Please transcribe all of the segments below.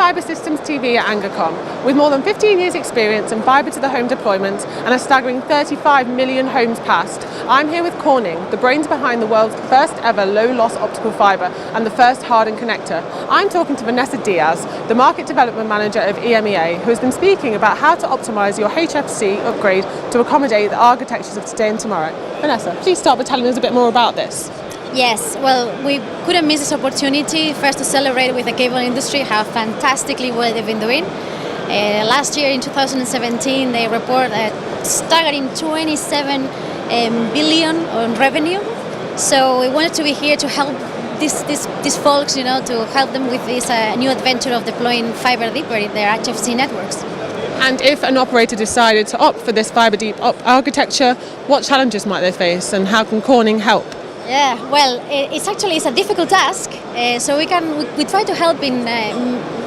Fibre Systems TV at ANGA. With more than 15 years experience in fibre to the home deployment and a staggering 35 million homes passed, I'm here with Corning, the brains behind the world's first ever low-loss optical fibre and the first hardened connector. I'm talking to Vanesa Diaz, the Market Development Manager of EMEA, who has been speaking about how to optimise your HFC upgrade to accommodate the architectures of today and tomorrow. Vanesa, please start by telling us a bit more about this. Yes, well, we couldn't miss this opportunity first to celebrate with the cable industry how fantastically well they've been doing. Last year in 2017 they report a staggering 27 billion on revenue. So we wanted to be here to help these folks, to help them with this new adventure of deploying fiber deeper in their HFC networks. And if an operator decided to opt for this fibre deep architecture, what challenges might they face and how can Corning help? Yeah, well, it's a difficult task, so we try to help in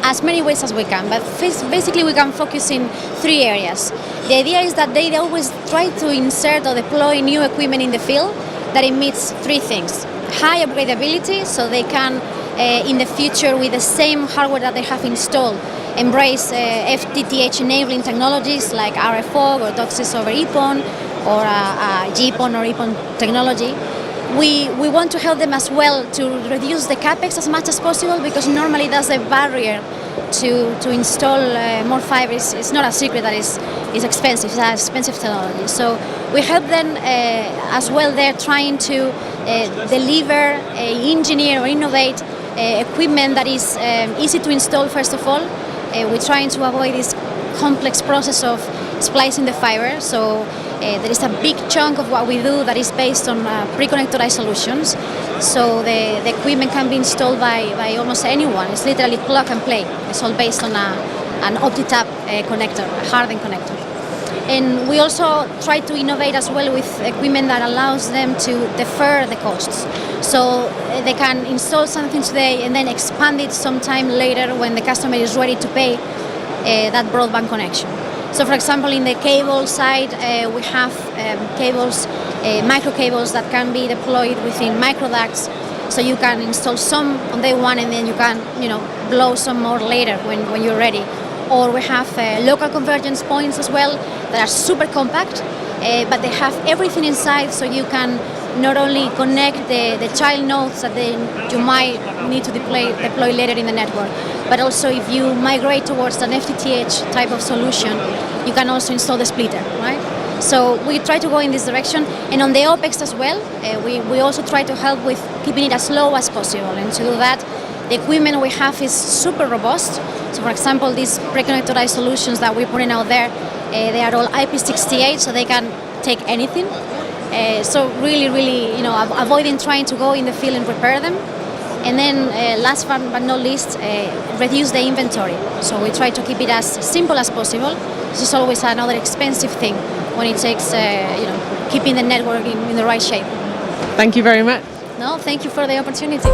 as many ways as we can, but basically we can focus in three areas. The idea is that they always try to insert or deploy new equipment in the field that it meets three things. High upgradability, so they can in the future with the same hardware that they have installed embrace FTTH enabling technologies like RF or DOCSIS over EPON or GPON or EPON technology. We want to help them as well to reduce the capex as much as possible, because normally that's a barrier to install more fiber. It's not a secret that it's expensive. It's an expensive technology. So we help them as well. They're trying to deliver, engineer or innovate equipment that is easy to install first of all. We're trying to avoid this complex process of splicing the fiber. So there is a big chunk of what we do that is based on pre-connectorized solutions. So the equipment can be installed by almost anyone. It's literally plug and play. It's all based on an OptiTap connector, a hardened connector. And we also try to innovate as well with equipment that allows them to defer the costs. So they can install something today and then expand it sometime later when the customer is ready to pay that broadband connection. So for example, in the cable side, we have cables, micro cables that can be deployed within microducts. So you can install some on day one and then you can, blow some more later when you're ready. Or we have local convergence points as well that are super compact, but they have everything inside, so you can not only connect the child nodes that you might need to deploy later in the network, but also if you migrate towards an FTTH type of solution, you can also install the splitter, right? So we try to go in this direction, and on the OpEx as well, we also try to help with keeping it as low as possible, and to do that, the equipment we have is super robust. So for example, these pre-connectorized solutions that we're putting out there, they are all IP68, so they can take anything. So really, avoiding trying to go in the field and repair them. And then last but not least, reduce the inventory. So we try to keep it as simple as possible. This is always another expensive thing when it takes, keeping the network in the right shape. Thank you very much. No, thank you for the opportunity.